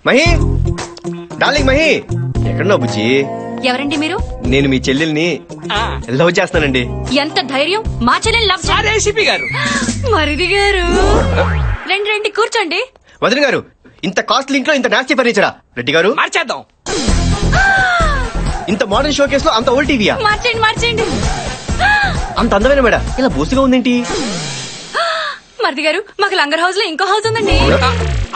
Mahi, darling Mahi, ఎక్కడున్నావు బుజ్జి? ఎవరండి మీరు? నేను మీ చెల్లెల్ని లవ్ చేస్తానండి. ఎంత ధైర్యం మా చెల్లెల్ని లవ్ ఏసీపీ గారు? మరిది గారు రండి రండి కూర్చోండి. వదిన గారు, ఇంత కాస్ట్లీ ఇంట్లో ఇంత నాస్టీ ఫర్నిచరా? రెడ్డి గారు మార్చేద్దాం. ఇంత మోడర్న్ షో కేసులో అంత ఓల్డ్ టీవీయా? మార్చండి మార్చండి. అంత అందమైన మేడ ఇలా బూసుగా ఉందేంటి? మరిది గారు మాకు లంగర్ హౌస్ లో ఇంకో హౌస్ ఉందండి.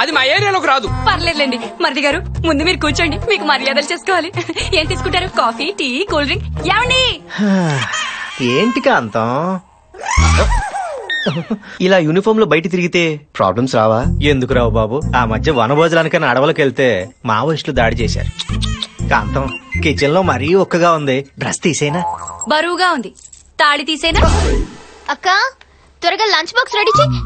అది మా ఏరియాలోకి రాదు. పర్లేదులేండి. మరిది గారు ముందు మీరు కూర్చోండి, మీకు మర్యాదలు చేసుకోవాలి. ఏం తీసుకుంటారు? Coffee, tea, cool drink? ఏమండి? ఏంటి కాంతం ఇలా యూనిఫామ్ లో బయట తిరిగితే ప్రాబ్లమ్స్ రావా? ఎందుకు రావు బాబు, ఆ మధ్య వనభోజనానికైనా అడవులకు వెళ్తే మావోయిస్టులు దాడి చేశారు. కాంతం కిచెన్ లో మరీ ఒక్కగా ఉంది, డ్రెస్ తీసేనా? బరువుగా ఉంది, తాళి తీసేనా? అక్క త్వరగా లంచ్ బాక్స్ రెడీ చేయి.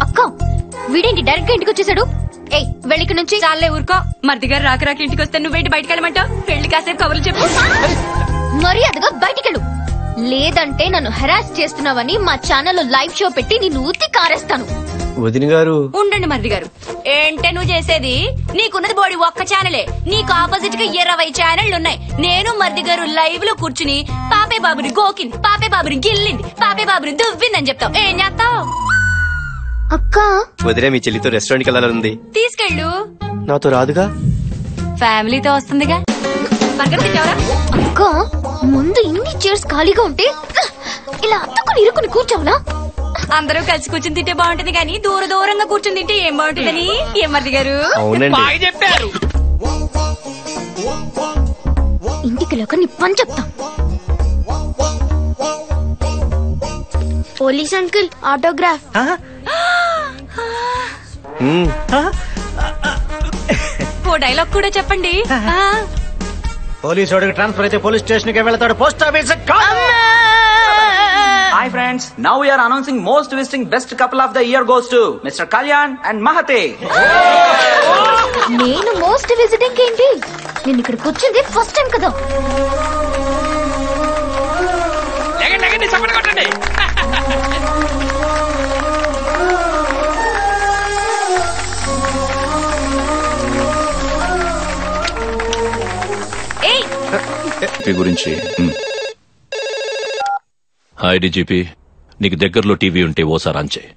అక్క వీడేంటి డైరెక్ట్ గా ఇంటికి వచ్చేసాడు? ఏయ్ వెళ్ళిక నుంచి. చాలే ఊరుకో. మరిది గారు రాక రాక ఇంటికి వస్తే నువ్వేంటి బయటకు వెళ్ళమంటావు? పెళ్లి కాసేపు కబుర్లు చెప్పు. మర్యాదగా బయటికెళ్ళు, లేదంటే నన్ను హెరాస్ చేస్తున్నావని మా ఛానల్లో లైవ్ షో పెట్టి నిన్ను ఊతి కారేస్తాను. వదిన గారు ఉండండి మరిది గారు. ఏంటే నువ్వు చేసేది? నీకున్నది బోడి ఒక్క ఛానలే, నీకు ఆపోజిట్ గా 20 ఛానళ్లు ఉన్నాయి. నేను మరిది గారు లైవ్ లో కూర్చుని పాపే బాబుని గోకింది, పాపే బాబుని గిల్లింది, పాపే బాబుని దువ్విందని చెప్తావు. ఏం చేస్తావు? అక్క వదిలే, మీ చెల్లితో రెస్టారెంట్ కి వెళ్ళాలంది. తీసుకెళ్ళు. నాతో రాదుగా? ఫ్యామిలీతో వస్తుందిగా. బర్గర్ తింటావరా? అక్క ముందు ఇన్ని చైర్స్ ఖాళీగా ఉంటే ఇలా అత్తుకుని ఇరుకుని కూర్చోవునా? అందరూ కలిసి కూర్చుని తింటే బాగుంటుంది కానీ దూర దూరంగా కూర్చుని తింటే ఏం బాగుంటుందని. ఏం మరిది గారు? అవునండి. బాగా చెప్పారు. ఇంటికి లోక నీ పని చెప్తా. Police uncle autograph. ఓ డైలాగ్ కూడా చెప్పండి. పోలీసు వాడికి ట్రాన్స్ఫర్ అయితే పోలీస్ స్టేషన్ కి వెళ్తాడు, post office. Hi friends, now we are announcing most visiting best couple of the year goes to Mr. Kalyan and Mahate. నేను మోస్ట్ విజిటింగ్ ఏంటి? నేను ఇక్కడికి వచ్చింది ఫస్ట్ టైం కదా. లెగండి లెగండి, చప్పట్లు కొట్టండి. గురించి హాయ్ డీజీపీ, నీకు దగ్గరలో టీవీ ఉంటే ఓసారి ఆన్ చేయి.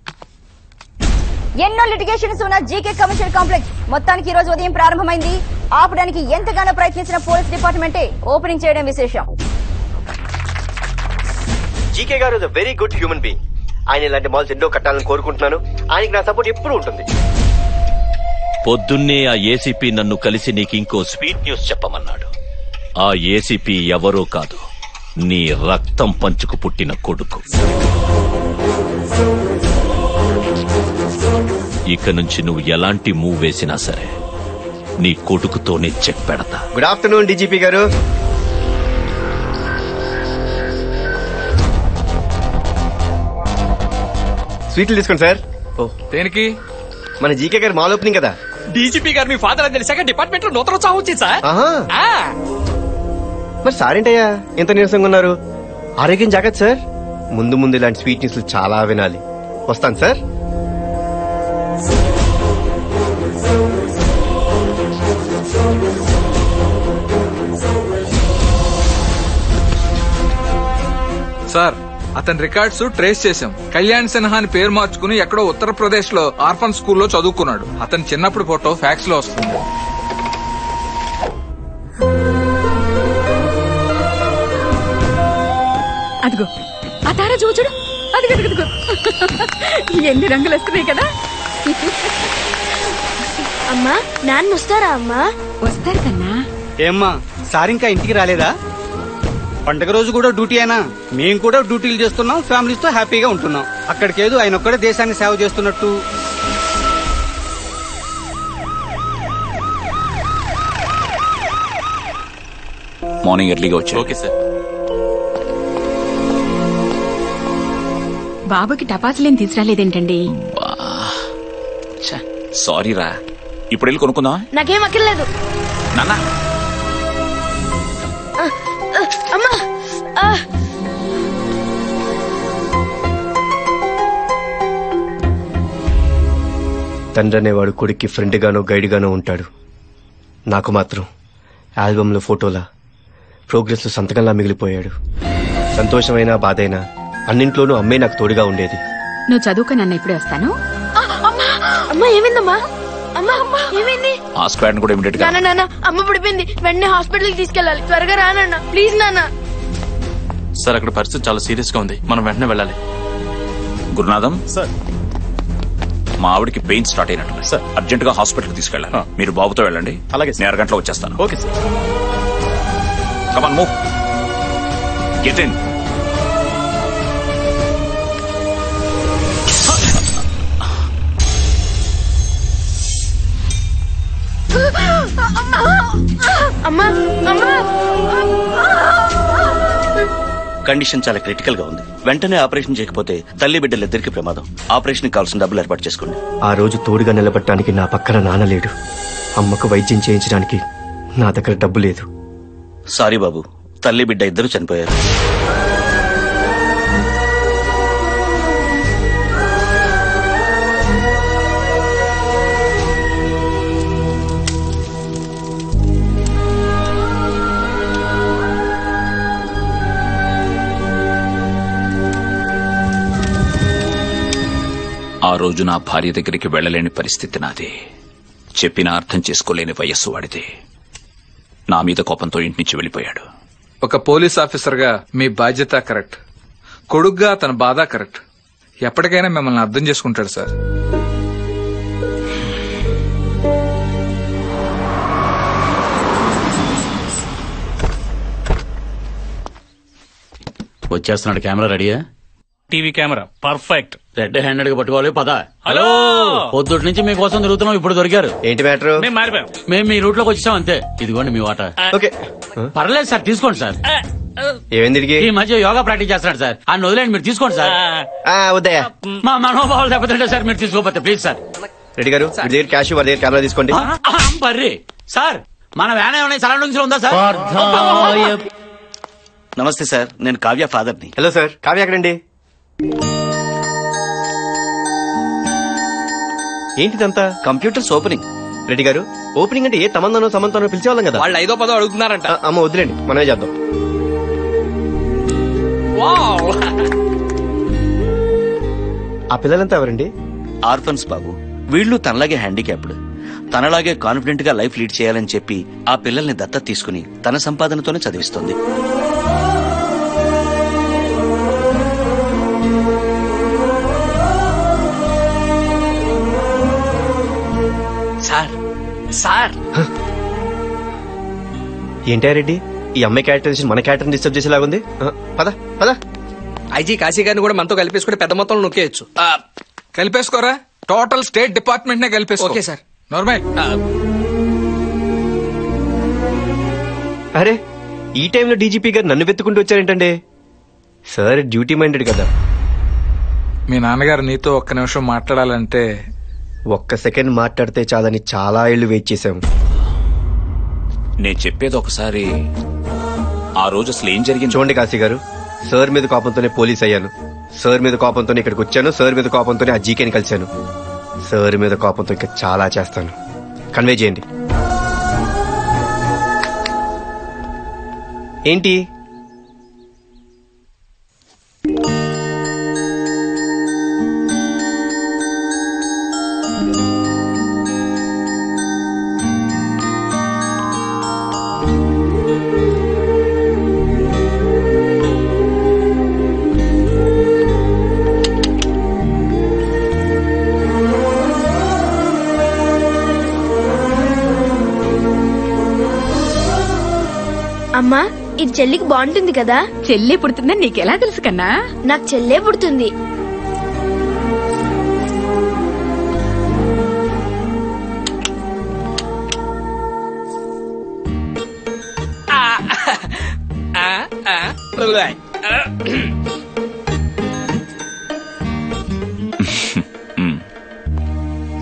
ఎన్నో లిటిగేషన్స్ ఉన్న జీకే కమర్షియల్ కాంప్లెక్స్ మొత్తానికి ఈ రోజు ఉదయం ప్రారంభమైంది. ఆపడానికి ఎంతగానో ప్రయత్నించిన పోలీస్ డిపార్ట్మెంటే ఓపెనింగ్ చేయడం విశేషం. జీకే గారు is very good human being. ఆయన ఇలాంటి మాల్స్ ఎన్నో కట్టాలని కోరుకుంటున్నాను. ఆయనకి నా సపోర్ట్ ఎప్పుడూ ఉంటుంది. పొద్దున్నే ఆ ఏసీపీ నన్ను కలిసి నీకు ఇంకో స్వీట్ న్యూస్ చెప్పమన్నాడు. ఆ ఏసీపీ ఎవరో కాదు, నీ రక్తం పంచుకు పుట్టిన కొడుకు. ఇక నుంచి నువ్వు ఎలాంటి మూవ్ వేసినా సరే నీ కొడుకుతోనే చెక్ పెడతా. గుడ్ ఆఫ్టర్నూన్ డీజీపీ గారు. స్వీట్లు తీసుకోండి సార్. ఓ దేనికి? మన జీకే గారు మాల్ ఓపెనింగ్ కదా. డీజీపీ గారు మీ ఫాదర్ అని తెలిసాక డిపార్ట్మెంట్ లో నూతన ఉత్సాహం వచ్చింది సార్. ఆహా. మరి సారేంటయ్యా ఎంత నీరసంగా ఉన్నారు? ఆరోగ్యం జాగ్రత్త సార్. ముందు ముందు ఇలాంటి స్వీట్ న్యూస్లు చాలా వినాలి. వస్తాను సార్. సార్ అతని రికార్డ్స్ ట్రేస్ చేశాం. కళ్యాణ్ సిన్హా అని పేరు మార్చుకుని ఎక్కడో ఉత్తరప్రదేశ్ లో ఆర్ఫన్ స్కూల్లో చదువుకున్నాడు. అతని చిన్నప్పుడు ఫోటో ఫ్యాక్స్ లో వస్తుంది. అదిగో ఆ తార చూచుడు. అదిగదిగో ఎన్ని రంగులు వస్తున్నాయి కదా. అమ్మా నాన్న వస్తారా? అమ్మా వస్తారు కన్నా. ఏమ్మా సార్ ఇంకా ఇంటికి రాలేదా? పండగ రోజు కూడా డ్యూటీ అయినా మేము కూడా డ్యూటీలు చేస్తున్నాం, ఫ్యామిలీస్ తో హ్యాపీగా ఉంటున్నాం. అక్కడికేదో ఆయన ఒక్కడే దేశాన్ని సేవ చేస్తున్నట్టు. మార్నింగ్ ఎర్లీగా వచ్చా. Okay sir. బాబుకి టపాసులేం తీసుకురాలేదేంటండి? సారీ రా, ఇప్పుడు వెళ్ళి కొనుక్కుందా? నాకేం అక్కర్లేదు నాన్న. అమ్మా. తండ్రి అనేవాడు కొడుక్కి ఫ్రెండ్ గానో గైడ్ గానో ఉంటాడు. నాకు మాత్రం ఆల్బంలో ఫోటోలా ప్రోగ్రెస్లో సంతకంలా మిగిలిపోయాడు. సంతోషమైనా బాధైనా అన్నింట్లోనూ అమ్మే నాకు తోడుగా ఉండేది. నువ్వు చదువుకో, నన్ను ఇప్పుడే వస్తాను. అమ్మా ఏమైందమ్మా? అమ్మా అమ్మా ఏమైంది? ఆ స్క్వాడ్ కూడా ఇమిడియట్ గా నాన్న అమ్మ పడిపోయింది, వెంటనే హాస్పిటల్ కి తీసుకెళ్ళాలి. త్వరగా రా నాన్న, ప్లీజ్ నాన్న. సార్ అక్కడ పరిస్థితి చాలా సీరియస్ గా ఉంది, మనం వెంటనే వెళ్ళాలి. గురునాథం సార్, మా ఆవిడికి పెయిన్ స్టార్ట్ అయినట్టు సార్. అర్జెంట్ గా హాస్పిటల్ కి తీసుకెళ్ళాలి. మీరు బాబుతో వెళ్ళండి. అలాగే సార్. నేను అరగంటలో వచ్చేస్తాను. Okay sir. Come on move, get in. అమ్మా అమ్మా కండిషన్ చాలా క్రిటికల్ గా ఉంది. వెంటనే ఆపరేషన్ చేయకపోతే తల్లి బిడ్డలిద్దరికి ప్రమాదం. ఆపరేషన్ కావాల్సిన డబ్బులు ఏర్పాటు చేసుకోండి. ఆ రోజు తోడుగా నిలబడటానికి నా పక్కన నాన్న లేడు. అమ్మకు వైద్యం చేయించడానికి నా దగ్గర డబ్బు లేదు. సారీ బాబు, తల్లి బిడ్డ ఇద్దరు చనిపోయారు. ఆ రోజు నా భార్య దగ్గరికి వెళ్ళలేని పరిస్థితి నాది. చెప్పినా అర్థం చేసుకోలేని వయస్సు వాడిది. నా మీద కోపంతో ఇంటి నుంచి వెళ్ళిపోయాడు. ఒక పోలీస్ ఆఫీసర్ గా మీ బాధ్యత కరెక్ట్, కొడుగ్గా తన బాధ కరెక్ట్. ఎప్పటికైనా మిమ్మల్ని అర్థం చేసుకుంటాడు సార్. వచ్చేస్తున్నాడు. కెమెరా రెడీయా? TV camera perfect. Red handed గా పట్టుకోవాలి. పద. హలో, పొద్దుటి నుంచి మీకోసం తిరుగుతున్నాం, ఇప్పుడు దొరికారు. ఏంటి మ్యాటర్? మేము మారిపోయాం. మేము మీ రూట్ లోకి వచ్చాం అంతే. ఇదిగోండి మీ వాటా. ఓకే, పర్లేదు సార్, తీసుకోండి సార్. ఏమైంది తిరిగి? ఈ మధ్య యోగా ప్రాక్టీస్ చేస్తున్నాడు సార్, ఆయన వదిలేండి, మీరు తీసుకోండి సార్. వద్దయ్యా, మా మనోభావాలు దెబ్బతింటే సార్ మీరు తీసుకోకపోతే ప్లీజ్ సార్. రెడ్డి గారు, మీ దగ్గర క్యాష్, వారి దగ్గర కెమెరా తీసుకోండి. బర్రీ సార్, మన వ్యాన్ ఏమైనా సరౌండింగ్స్ లో ఉందా సార్? నమస్తే సార్, నేను కావ్య ఫాదర్ని. హలో సార్, కావ్య ఎక్కడండి? ఏంటిదంతా? Computers opening. రెడ్డి గారు, ఓపెనింగ్ అంటే ఏ తమందనో సమంతనో పిలిచేవాళ్ళం కదా. వాళ్ళు 5వ 10వ అడుగుతున్నారంట. అమ్మ వద్దులేండి, మనమే చేద్దాం. ఆ పిల్లలంతా ఎవరండి? ఆర్ఫన్స్ బాబు. వీళ్ళు తనలాగే హ్యాండిక్యాప్డ్. తనలాగే కాన్ఫిడెంట్ గా లైఫ్ లీడ్ చేయాలని చెప్పి ఆ పిల్లల్ని దత్తత తీసుకుని తన సంపాదనతోనే చదివిస్తుంది. సార్ సార్, ఏంటా రెడ్డి, ఈ అమ్మాయి క్యారెక్టరైజేషన్ మన క్యారెక్టర్ డిస్టర్బ్ చేసేలాగుంది. పద పద. ఐజీ కాశీ గారిని కూడా మనతో కలిపేసుకుంటే పెద్ద మొత్తంలో నొక్కేయచ్చు. కలిపేసుకోరా, టోటల్ స్టేట్ డిపార్ట్మెంట్ నే కలిపేసుకో. Okay sir. నార్మల్. అరే, ఈ టైంలో డీజీపీ గారు నన్ను వెతుకుంటూ వచ్చారేంటండి? సార్ డ్యూటీ మైండెడ్ కదా. మీ నాన్నగారు నీతో ఒక్క నిమిషం మాట్లాడాలంటే. ఒక్క సెకండ్ మాట్లాడితే చాలని చాలా ఏళ్లు వెయిట్ చేశాము. నేను చెప్పేది ఒకసారి. ఆ రోజు అసలు ఏం జరిగింది చూడండి కాశీ గారు, సార్ మీద కోపంతోనే పోలీస్ అయ్యాను. సార్ మీద కోపంతోనే ఇక్కడికి వచ్చాను. సార్ మీద కోపంతోనే ఆ జీకేని కలిశాను. సార్ మీద కోపంతో ఇంకా చాలా చేస్తాను. కన్వే చేయండి. ఏంటి? అమ్మా, ఇది చెల్లికి బాగుంటుంది కదా? చెల్లి పుడుతుందని నీకెలా తెలుసు కన్నా? నాకు చెల్లే పుడుతుంది.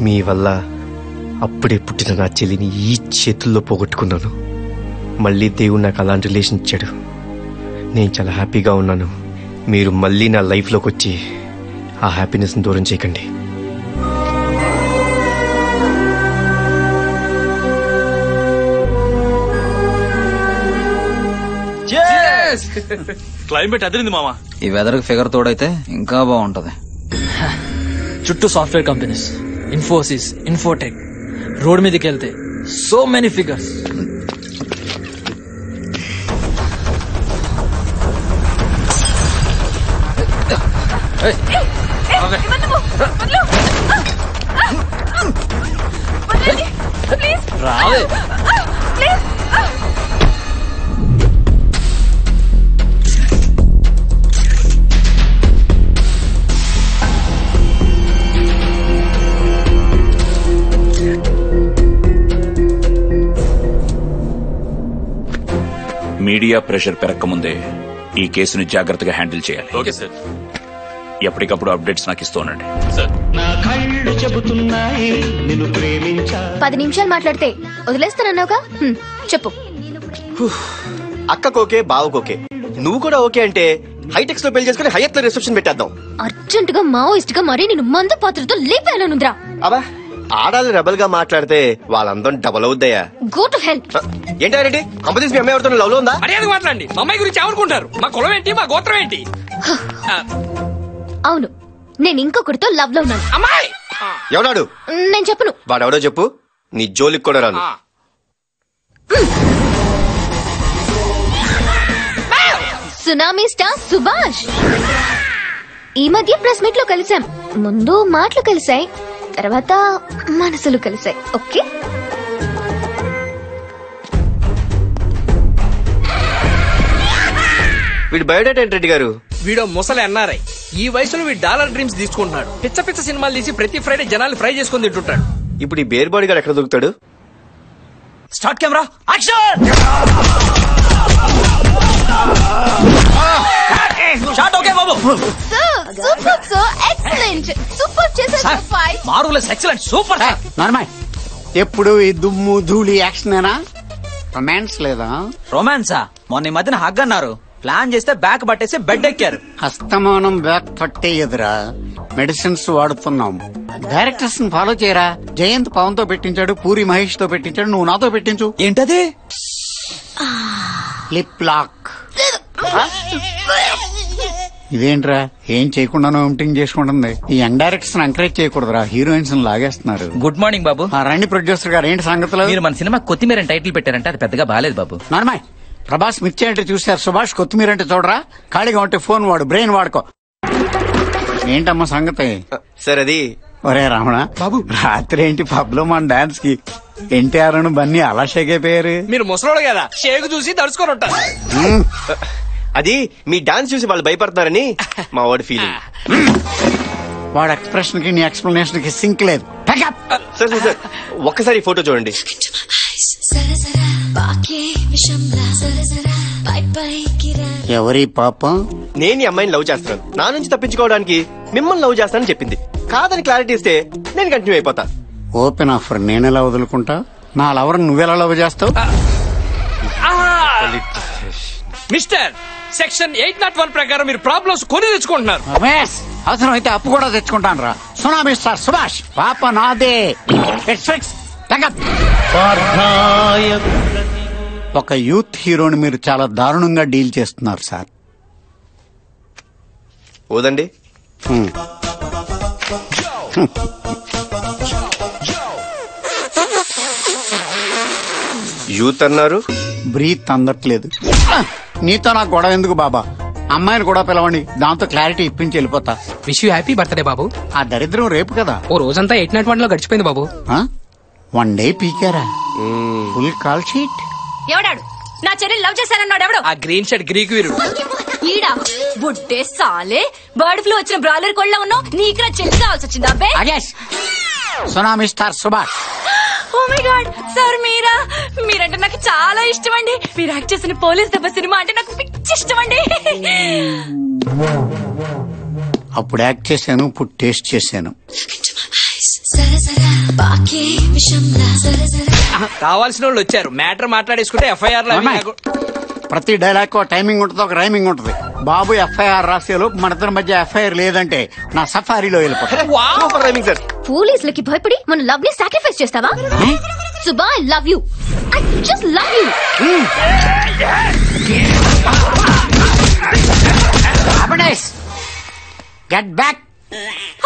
మీ వల్ల అప్పుడే పుట్టిన నా చెల్లిని ఈ చేతుల్లో పోగొట్టుకున్నాను. మళ్ళీ దేవుడు నాకు అలాంటి రిలేషన్ ఇచ్చాడు. నేను చాలా హ్యాపీగా ఉన్నాను. మీరు మళ్ళీ నా లైఫ్లోకి వచ్చి ఆ హ్యాపీనెస్ని దూరం చేయకండి. క్లైమేట్ అదిరింది మామ. ఈ వెదర్ ఫిగర్ తోడైతే ఇంకా బాగుంటది. చుట్టూ software companies, Infosys, Infotech. Road మీదకి వెళ్తే సో మెనీ ఫిగర్స్. రావే. మీడియా ప్రెషర్ పెరగకముందే ఈ కేసుని జాగ్రత్తగా హ్యాండిల్ చేయాలి. Okay sir. ఎప్పటికప్పుడు అప్డేట్స్ నాకు ఇస్తూ ఉండండి. సార్ 10 నిమిషాలు మాట్లాడితే వదిలేస్తానన్నావుగా, చెప్పు. అక్కకోకే బావకోకే, నువ్వు కూడా ఓకే అంటే హైటెక్స్ లో పెళ్లి చేసుకుని హైయత్ లో రిసెప్షన్ పెట్టేద్దాం. అర్జెంట్ గా మావోయిస్ట్ గా మరీ నేను మందు పాత్రతో లేపానుంద్రా. అబ్బా, ఆడాలి రెబల్ గా మాట్లాడితే వాళ్ళందరం డబల్ అవుద్దయ్యా. Go to hell. ఏంటారెడ్డి, కంపెనీస్ మీ అమ్మాయి ఎవరితో లవ్ లో ఉందా? మర్యాద మాట్లాడండి. మా అమ్మాయి గురించి ఏమనుకుంటారు? మా కులం ఏంటి, మా గోత్రం ఏంటి? అవును, నేను ఇంకొకరితో లవ్ లో ఉన్నాను. అమ్మాయి ఎవడాడు? నేను చెప్పను. వాడెవడో చెప్పు, నీ జోలికి కూడా రాను. Tsunami star Subhash. ఈ మధ్య ప్రెస్ మీట్ లో కలిసాం. ముందు మాటలు కలిసాయి, తర్వాత మనసులు కలిసాయి. ఓకే, వీడు బయోడేటా ఏంటి రెడ్డి గారు? వీడో ముసలి అన్నారై. ఈ వయసులో వీడు డాలర్ డ్రీమ్స్ తీసుకుంటున్నాడు. పిచ్చ పిచ్చ సినిమాలు తీసి ప్రతి ఫ్రైడే జనాలు ఫ్రై చేసుకుని తింటుంటాడు. ఇప్పుడు ఈ బేర్ బాడీ గారు ఎక్కడ దొరుకుతాడు? Start camera action. Shot okay బాబు. సూపర్ సార్, ఎక్సలెంట్, సూపర్ చేశారు. Marvellous, excellent, super. నార్మల్. ఎప్పుడు ఈ దుమ్ము ధూళి యాక్షనేనా? రొమాన్స్ లేదా? రొమాన్సా? మొన్న ఈ మధ్యన హగ్ అన్నారు. ప్లాన్ చేస్తే బ్యాక్ పట్టేసి బెడ్ ఎక్కారు. హస్తమానం బ్యాక్ పట్టే ఎదురా మెడిసిన్స్ వాడుతున్నాం. డైరెక్టర్స్ ని ఫాలో చేయరా. జయంత్ పవన్ తో పెట్టించాడు, పూరి మహేష్ తో పెట్టించాడు, నువ్వు నాతో పెట్టించు. ఏంటది? Lip lock. ఇదేంట్రా, ఏం చేయకుండానో ఎంటింగ్ చేసుకుంటుంది. ఈ యంగ్ డైరెక్టర్స్ ఎంకరేజ్ చేయకూడదురా, హీరోయిన్స్ లాగేస్తున్నారు. గుడ్ మార్నింగ్ బాబు. రండి ప్రొడ్యూసర్ గారు, ఏంటి సంగతులు? మీరు మన సినిమా కొత్తిమీర టైటిల్ పెట్టారంటే అది పెద్దగా బాలేదు బాబు. నార్మల్. ప్రభాస్ మిర్చి అంటే చూసారు, సుభాష్ కొత్తిమీర అంటే చూడరా. ఖాళీగా ఉంటే ఫోన్ వాడు, బ్రెయిన్ వాడుకో. ఏంటమ్మా సంగతి? సార్ అది, ఒరే రమణ బాబు, రాత్రి ఏంటి పబ్ లో మన డాన్స్ కి ఎన్టీఆర్ అను బన్నీ అలా షేక్ అయిపోయారు. మీరు ముసలోడు కదా, షేక్ చూసి దడుచుకొని ఉంటారు. అది మీ డాన్స్ చూసి వాళ్ళు భయపడతారని మా వాడి ఫీలింగ్. వాడు ఎక్స్ప్రెషన్ కి నీ ఎక్స్ప్లెనేషన్ కి సింక్ లేదు. సార్ సార్ సార్, ఒక్కసారి ఫోటో చూడండి. ఎవరి పాపం? నేను ఈ అమ్మాయిని లవ్ చేస్తున్నాను, నా నుంచి తప్పించుకోవడానికి మిమ్మల్ని లవ్ చేస్తానని చెప్పింది. కాదని క్లారిటీ ఇస్తే నేను కంటిన్యూ అయిపోతా. ఓపెన్ ఆఫర్, నేనెలా వదులుకుంటా? నా లవర్ నువ్వెలా లవ్ చేస్తావు? మిస్టర్, సెక్షన్ 801 ప్రకారం మీరు ప్రాబ్లమ్స్ కొని తెచ్చుకుంటున్నారు. అవసరం అయితే అప్పు కూడా తెచ్చుకుంటాను రా. సునామీ స్టార్ సుభాష్, పాప నాదే. It's fix. ఒక యూత్ హీరోని మీరు చాలా దారుణంగా డీల్ చేస్తున్నారు సార్. ఓదండి. యూత్ అన్నారు, బ్రీత్ అందట్లేదు. నీతో నాకు గొడవ ఎందుకు బాబా? అమ్మాయిని కూడా పిలవండి, దాంతో క్లారిటీ ఇప్పించి వెళ్ళిపోతా. విష్ యూ హ్యాపీ బర్త్డే బాబు. ఆ దరిద్రం రేపు కదా. ఓ రోజంతా 801 లో గడిచిపోయింది బాబు. 1 డే పీకారా? Full call sheet. ఎవడాడు? నా చెల్లెలు లవ్ చేశానన్నాడు ఎవడు? ఆ గ్రీన్ షర్ట్ గ్రీక్ వీరుడు. ఈడా బుడ్డే సాలే, బర్డ్ ఫ్లూ వచ్చిన బ్రాయిలర్ కోళ్ళ ఉన్నావు. నీకు నా చెల్లి కావాల్సి వచ్చింది అబ్బే. Tsunami star Subhash. Oh my god sir, మీరంటే నాకు చాలా ఇష్టం అండి. మీరు యాక్ట్ చేసిన పోలీస్ దెబ్బ సినిమా అంటే నాకు పిచ్చి ఇష్టం అండి. అప్పుడు యాక్ట్ చేశాను, ఇప్పుడు టేస్ట్ చేశాను. కావాల్సిన వాళ్ళు వచ్చారు, మ్యాటర్ మాట్లాడేసుకుంటే ఎఫ్ఐఆర్ లో. ప్రతి డైలాగ్ టైమింగ్ ఉంటుంది, ఒక రైమింగ్ ఉంటుంది. బాబు ఎఫ్ఐఆర్ రాసేలోపు మన ఇద్దరి మధ్య ఎఫ్ఐఆర్ లేదంటే నా సఫారీలో వెళ్ళిపోతాను. పోలీసులకి భయపడి మన లవ్ ని సాక్రిఫైస్ చేస్తావా? సుబా, I love you. I just love you. Get back.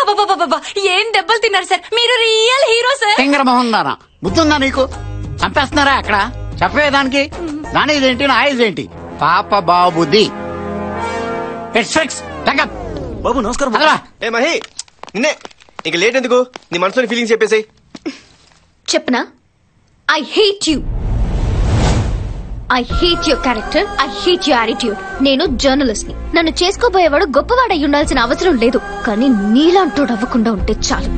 అబ్బబ్బబ్బబ్బబ్బా, ఏం దెబ్బలు తిన్నారు సార్, మీరు రియల్ హీరో సార్. తింగర మొహం దానా, బుద్ధుందా నీకు? చంపేస్తున్నారా అక్కడ? చెప్పేదానికి దాని ఇదేంటి, నా ఇదేంటి? పాప బాబుది. బాబు నమస్కారం. ఏ మహి, నిన్నే. ఇంక లేట్ ఎందుకు, నీ మనసులోని ఫీలింగ్స్ చెప్పేసాయి. చెప్పనా? I hate you. I hate your character. I hate your attitude. నేను జర్నలిస్ట్ ని. నన్ను చేసుకోబోయేవాడు గొప్పవాడై ఉండాల్సిన అవసరం లేదు, కానీ నీలాంటోడు అవ్వకుండా ఉంటే చాలు.